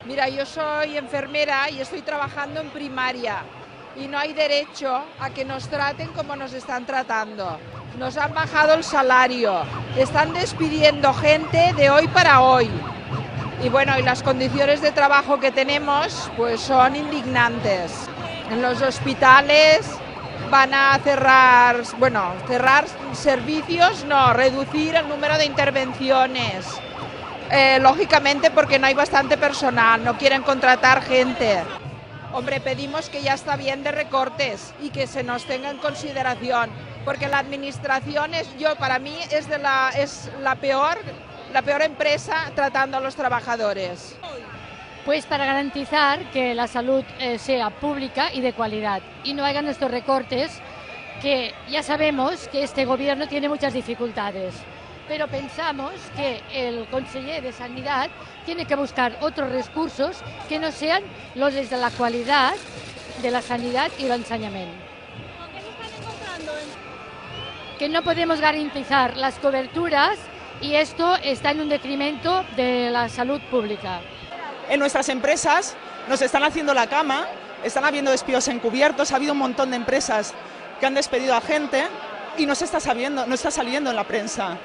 Mira, yo soy enfermera y estoy trabajando en primaria y no hay derecho a que nos traten como nos están tratando. Nos han bajado el salario, están despidiendo gente de hoy para hoy. Y bueno, y las condiciones de trabajo que tenemos pues son indignantes. En los hospitales van a cerrar servicios, no, reducir el número de intervenciones. Lógicamente porque no hay bastante personal, no quieren contratar gente. Hombre, pedimos que ya está bien de recortes y que se nos tenga en consideración, porque la administración para mí es la peor empresa tratando a los trabajadores. Pues para garantizar que la salud sea pública y de calidad y no hagan estos recortes, que ya sabemos que este gobierno tiene muchas dificultades. Pero pensamos que el conseller de Sanidad tiene que buscar otros recursos que no sean los de la calidad de la sanidad y el enseñamiento. ¿Qué se están encontrando? Que no podemos garantizar las coberturas y esto está en un detrimento de la salud pública. En nuestras empresas nos están haciendo la cama, están habiendo despidos encubiertos, ha habido un montón de empresas que han despedido a gente y no está saliendo en la prensa.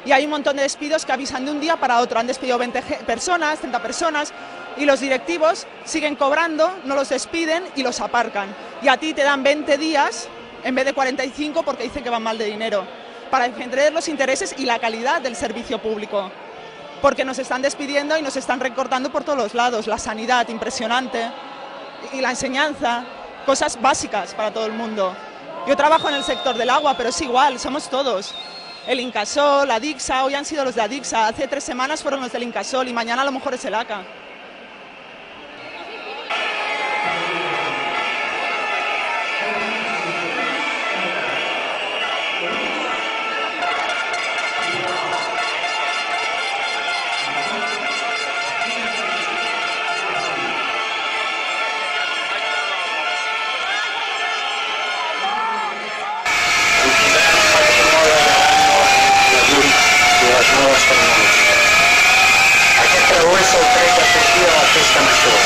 Y hay un montón de despidos que avisan de un día para otro. Han despedido 20 personas, 30 personas y los directivos siguen cobrando, no los despiden y los aparcan. Y a ti te dan 20 días en vez de 45 porque dicen que van mal de dinero, para defender los intereses y la calidad del servicio público. Porque nos están despidiendo y nos están recortando por todos los lados. La sanidad, impresionante, y la enseñanza, cosas básicas para todo el mundo. Yo trabajo en el sector del agua, pero es igual, somos todos. El Incasol, la Dixa, hoy han sido los de la Dixa, hace 3 semanas fueron los del Incasol y mañana a lo mejor es el ACA. Aquest creuer és el tret de sortida de la festa major.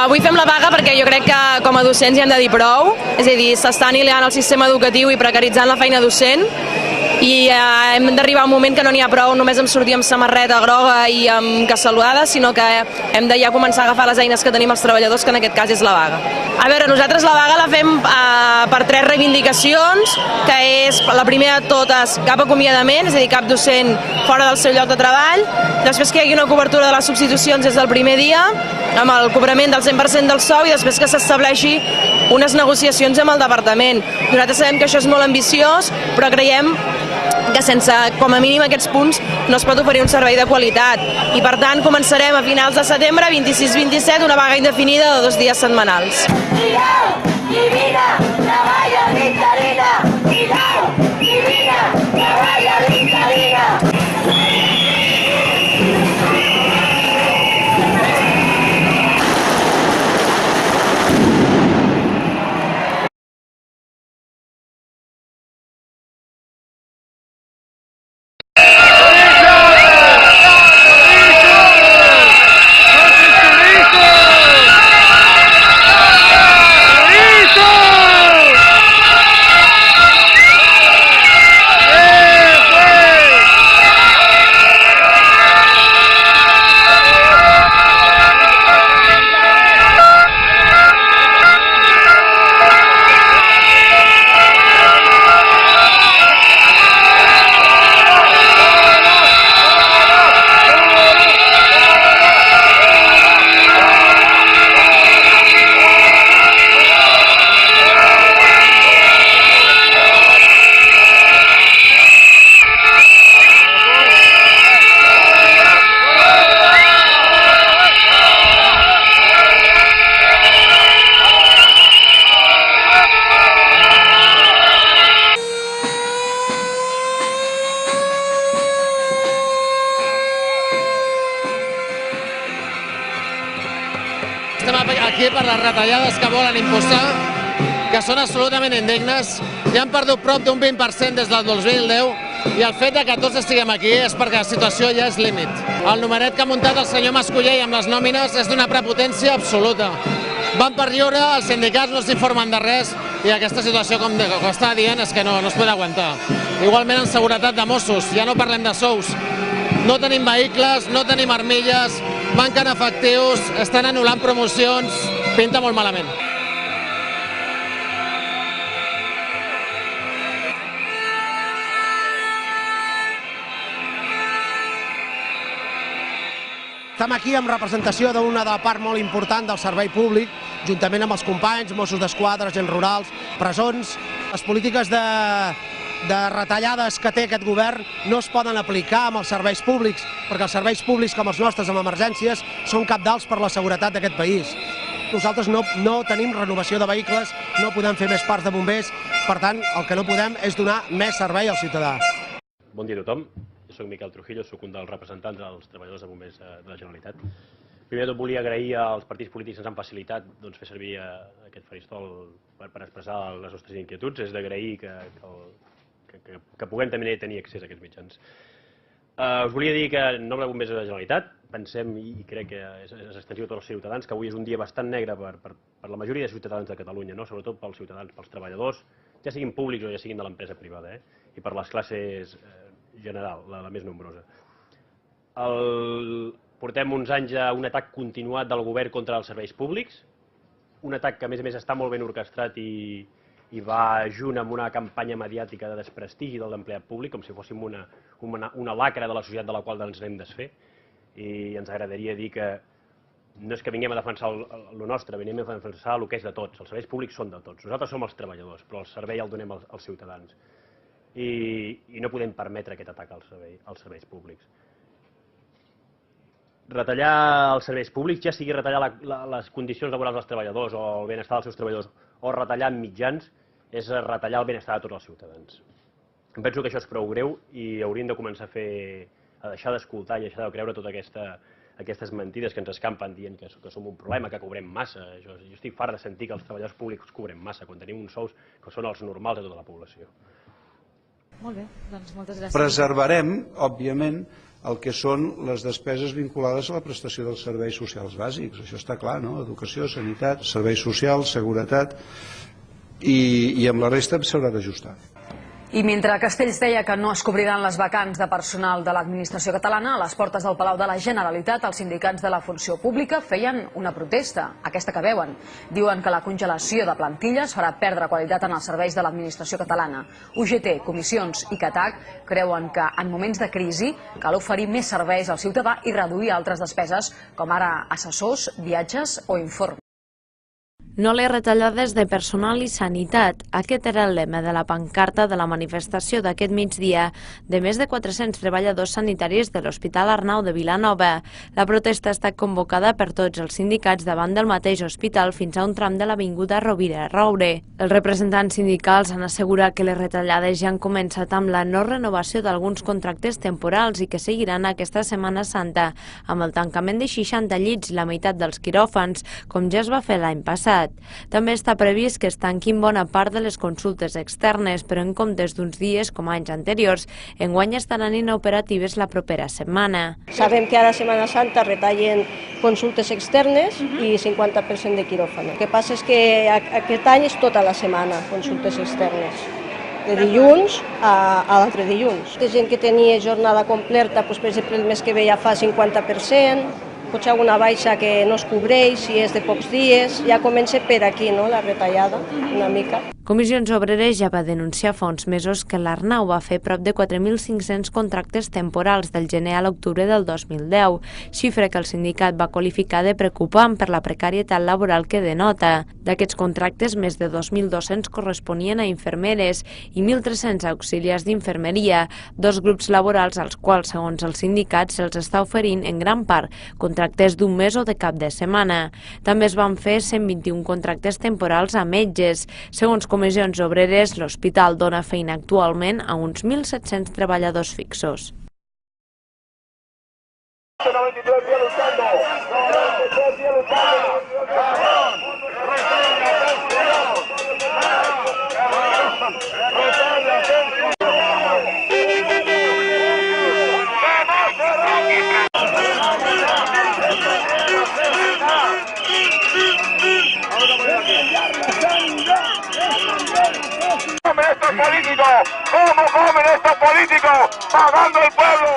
Avui fem la vaga perquè jo crec que com a docents hi hem de dir prou, és a dir, s'està anihilant el sistema educatiu i precaritzant la feina docent i hem d'arribar a un moment que no n'hi ha prou només amb sortir amb samarreta groga i amb cassaludada, sinó que hem de ja començar a agafar les eines que tenim els treballadors, que en aquest cas és la vaga. A veure, nosaltres la vaga la fem per 3 reivindicacions, que és la primera de totes, cap acomiadament, és a dir, cap docent fora del seu lloc de treball, després que hi hagi una cobertura de les substitucions des del primer dia, amb el cobrament del 100% del sou i després que s'estableixi unes negociacions amb el departament. Nosaltres sabem que això és molt ambiciós, però creiem que sense, com a mínim, aquests punts no es pot oferir un servei de qualitat. I, per tant, començarem a finals de setembre, 26-27, una vaga indefinida de 2 dies setmanals. Divina, navalla d'interina! Divina, navalla d'interina! aquí per les retallades que volen imposar, que són absolutament indignes. Ja han perdut prop d'un 20% des del 2010 i el fet que tots estiguem aquí és perquè la situació ja és límit. El numeret que ha muntat el senyor Mascolell amb les nòmines és d'una prepotència absoluta. Van per lliure, els sindicats no s'informen de res i aquesta situació, com estava dient, és que no es pot aguantar. Igualment en seguretat de Mossos, ja no parlem de sous. No tenim vehicles, no tenim armilles, manquen efectius, estan anul·lant promocions, pinta molt malament. Estem aquí en representació d'una part molt important del servei públic, juntament amb els companys, Mossos d'Esquadra, agents rurals, presons. Les polítiques de retallades que té aquest govern no es poden aplicar amb els serveis públics, perquè els serveis públics com els nostres amb emergències són cabdals per la seguretat d'aquest país. Nosaltres no tenim renovació de vehicles, no podem fer més parcs de bombers, per tant, el que no podem és donar més servei al ciutadà. Bon dia a tothom. Jo soc Miquel Trujillo, soc un dels representants dels treballadors de bombers de la Generalitat. Primer de tot volia agrair als partits polítics que ens han facilitat fer servir aquest faristol per expressar les nostres inquietuds. És d'agrair que puguem també tenir accés a aquests mitjans. Us volia dir que en nom de bombers de la Generalitat pensem, i crec que és extensiu a tots els ciutadans, que avui és un dia bastant negre per la majoria de ciutadans de Catalunya, sobretot pels ciutadans, pels treballadors, ja siguin públics o ja siguin de l'empresa privada, i per les classes general, la més nombrosa. Portem uns anys a un atac continuat del govern contra els serveis públics, un atac que a més està molt ben orquestrat i va junt amb una campanya mediàtica de desprestigi de l'empleat públic, com si fóssim una lacra de la societat de la qual ens anem desfer, i ens agradaria dir que no és que vinguem a defensar el nostre, venim a defensar el que és de tots. Els serveis públics són de tots. Nosaltres som els treballadors, però el servei el donem als ciutadans. I no podem permetre aquest atac als serveis públics. Retallar els serveis públics, ja sigui retallar les condicions laborals dels treballadors o el benestar dels seus treballadors, o retallar mitjans, és retallar el benestar de tots els ciutadans. Em penso que això és prou greu i hauríem de començar a deixar d'escoltar i deixar de creure totes aquestes mentides que ens escampen dient que som un problema, que cobrem massa. Jo estic fart de sentir que els treballadors públics cobrem massa, quan tenim uns sous que són els normals de tota la població. Molt bé, doncs moltes gràcies. Preservarem, òbviament, el que són les despeses vinculades a la prestació dels serveis socials bàsics. Això està clar, no? Educació, sanitat, serveis socials, seguretat, i amb la resta s'haurà d'ajustar. I mentre Castells deia que no es cobriran les vacants de personal de l'administració catalana, a les portes del Palau de la Generalitat, els sindicats de la funció pública feien una protesta, aquesta que veuen. Diuen que la congelació de plantilles farà perdre qualitat en els serveis de l'administració catalana. UGT, comissions i CATAC creuen que en moments de crisi cal oferir més serveis al ciutadà i reduir altres despeses, com ara assessors, viatges o informes. No les retallades de personal i sanitat. Aquest era el lema de la pancarta de la manifestació d'aquest migdia de més de 400 treballadors sanitaris de l'Hospital Arnau de Vilanova. La protesta ha estat convocada per tots els sindicats davant del mateix hospital fins a un tram de l'Avinguda Rovira Roure. Els representants sindicals han assegurat que les retallades ja han començat amb la no renovació d'alguns contractes temporals i que seguiran aquesta Setmana Santa, amb el tancament de 60 llits, la meitat dels quiròfans, com ja es va fer l'any passat. També està previst que es tanquin bona part de les consultes externes, però en comptes d'uns dies, com anys anteriors, enguany estaran inoperatives la propera setmana. Sabem que ara a Setmana Santa retallen consultes externes i 50% de quiròfano. El que passa és que aquest any és tota la setmana, consultes externes. De dilluns a l'altre dilluns. Hi ha gent que tenia jornada completa, per exemple, el mes que ve ja fa 50%, potser alguna baixa que no es cobreix, si és de pocs dies, ja comença per aquí, la retallada, una mica. Comissions Obreres ja va denunciar fa uns mesos que l'Arnau va fer prop de 4.500 contractes temporals del gener a l'octubre del 2010, xifra que el sindicat va qualificar de preocupant per la precarietat laboral que denota. D'aquests contractes, més de 2.200 corresponien a infermeres i 1.300 auxiliars d'infermeria, dos grups laborals als quals, segons el sindicat, se'ls està oferint en gran part contractes d'un mes o de cap de setmana. També es van fer 121 contractes temporals a metges. Segons Comissions Obreres, l'hospital dona feina actualment a uns 1.700 treballadors fixos. 93 días luchando. 93 días luchando. ¿Cómo comen estos políticos? Pagando el pueblo.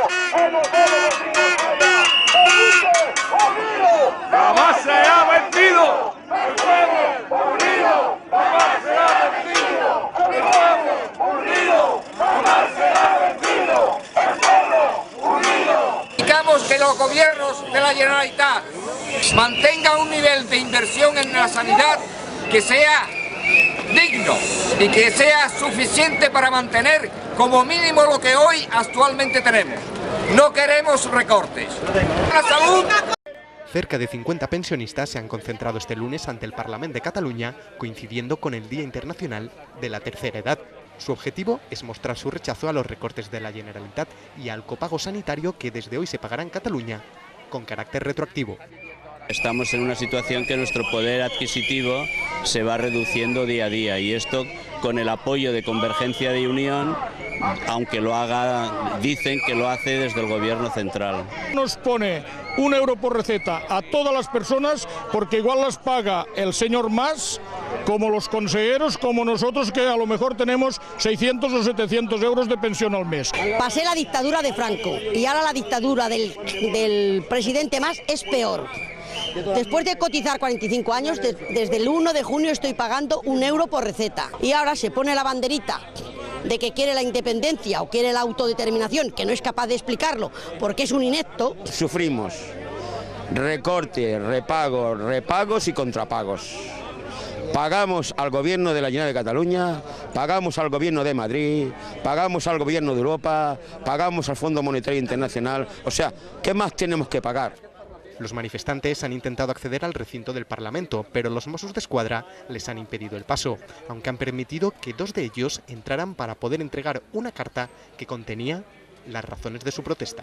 ¡Jamás será vencido! ¡El pueblo unido jamás será vencido! ¡El pueblo unido jamás será vencido! ¡El pueblo unido! Indicamos que los gobiernos de la Generalitat mantengan un nivel de inversión en la sanidad que sea digno y que sea suficiente para mantener como mínimo lo que hoy actualmente tenemos. No queremos recortes. La salud. Cerca de 50 pensionistas se han concentrado este lunes ante el Parlamento de Cataluña, coincidiendo con el Día Internacional de la Tercera Edad. Su objetivo es mostrar su rechazo a los recortes de la Generalitat y al copago sanitario que desde hoy se pagará en Cataluña con carácter retroactivo. Estamos en una situación que nuestro poder adquisitivo se va reduciendo día a día y esto con el apoyo de Convergencia y Unión, aunque lo haga, dicen que lo hace desde el gobierno central. Nos pone 1 euro por receta a todas las personas porque igual las paga el señor Mas, como los consejeros, como nosotros que a lo mejor tenemos 600 o 700 euros de pensión al mes. Pasé la dictadura de Franco y ahora la dictadura del presidente Mas es peor. Después de cotizar 45 años, desde el 1 de junio estoy pagando 1 euro por receta. Y ahora se pone la banderita de que quiere la independencia o quiere la autodeterminación, que no es capaz de explicarlo porque es un inepto. Sufrimos recortes, repagos y contrapagos. Pagamos al gobierno de la Generalitat de Cataluña, pagamos al gobierno de Madrid, pagamos al gobierno de Europa, pagamos al Fondo Monetario Internacional. O sea, ¿qué más tenemos que pagar? Los manifestantes han intentado acceder al recinto del Parlamento, pero los Mossos d'Esquadra les han impedido el paso, aunque han permitido que 2 de ellos entraran para poder entregar una carta que contenía las razones de su protesta.